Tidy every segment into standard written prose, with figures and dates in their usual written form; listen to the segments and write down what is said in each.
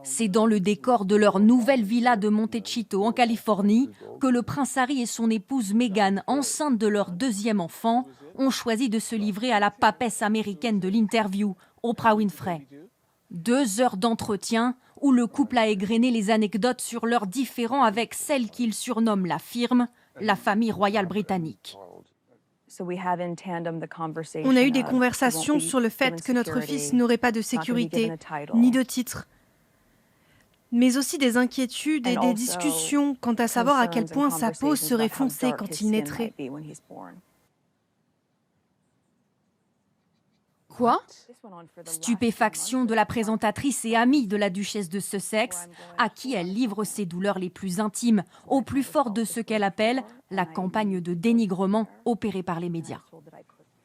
C'est dans le décor de leur nouvelle villa de Montecito, en Californie, que le prince Harry et son épouse Meghan, enceinte de leur deuxième enfant, ont choisi de se livrer à la papesse américaine de l'interview, Oprah Winfrey. 2 heures d'entretien où le couple a égrené les anecdotes sur leurs différends avec celle qu'il surnomme la firme, la famille royale britannique. On a eu des conversations sur le fait que notre fils n'aurait pas de sécurité, ni de titre, mais aussi des inquiétudes et des discussions quant à savoir à quel point sa peau serait foncée quand il naîtrait. Quoi ? Stupéfaction de la présentatrice et amie de la duchesse de Sussex, à qui elle livre ses douleurs les plus intimes, au plus fort de ce qu'elle appelle la campagne de dénigrement opérée par les médias.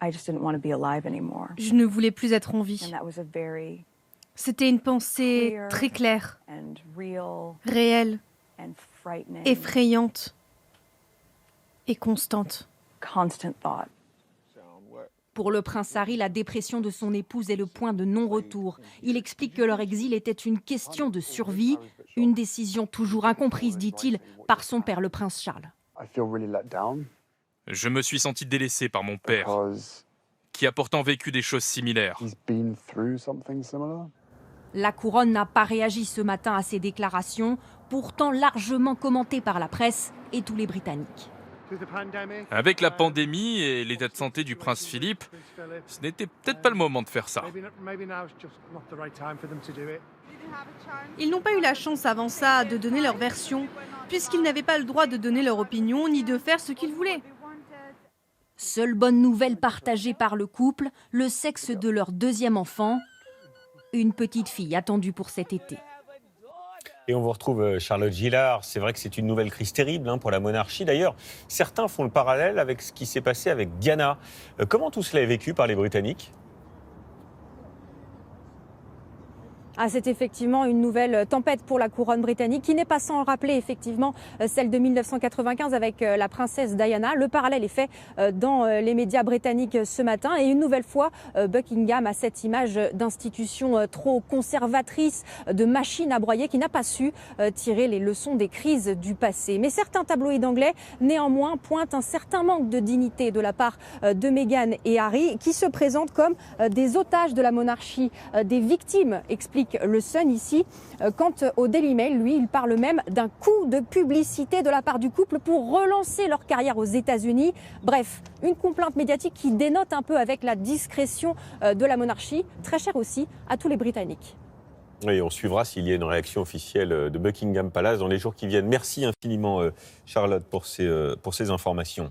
Je ne voulais plus être en vie. C'était une pensée très claire, réelle, effrayante et constante. Pour le prince Harry, la dépression de son épouse est le point de non-retour. Il explique que leur exil était une question de survie, une décision toujours incomprise, dit-il, par son père, le prince Charles. Je me suis senti délaissé par mon père, qui a pourtant vécu des choses similaires. La couronne n'a pas réagi ce matin à ces déclarations, pourtant largement commentées par la presse et tous les Britanniques. Avec la pandémie et l'état de santé du prince Philippe, ce n'était peut-être pas le moment de faire ça. Ils n'ont pas eu la chance avant ça de donner leur version, puisqu'ils n'avaient pas le droit de donner leur opinion ni de faire ce qu'ils voulaient. Seule bonne nouvelle partagée par le couple, le sexe de leur deuxième enfant, une petite fille attendue pour cet été. Et on vous retrouve Charlotte Gillard. C'est vrai que c'est une nouvelle crise terrible pour la monarchie. D'ailleurs, certains font le parallèle avec ce qui s'est passé avec Diana. Comment tout cela est vécu par les Britanniques ? C'est effectivement une nouvelle tempête pour la couronne britannique qui n'est pas sans rappeler effectivement celle de 1995 avec la princesse Diana. Le parallèle est fait dans les médias britanniques ce matin et une nouvelle fois Buckingham a cette image d'institution trop conservatrice, de machine à broyer qui n'a pas su tirer les leçons des crises du passé. Mais certains tabloïds anglais néanmoins pointent un certain manque de dignité de la part de Meghan et Harry qui se présentent comme des otages de la monarchie, des victimes, explique le Sun ici. Quant au Daily Mail, lui, il parle même d'un coup de publicité de la part du couple pour relancer leur carrière aux États-Unis. Bref, une complainte médiatique qui dénote un peu avec la discrétion de la monarchie, très chère aussi à tous les Britanniques. Oui, on suivra s'il y a une réaction officielle de Buckingham Palace dans les jours qui viennent. Merci infiniment, Charlotte, pour ces informations.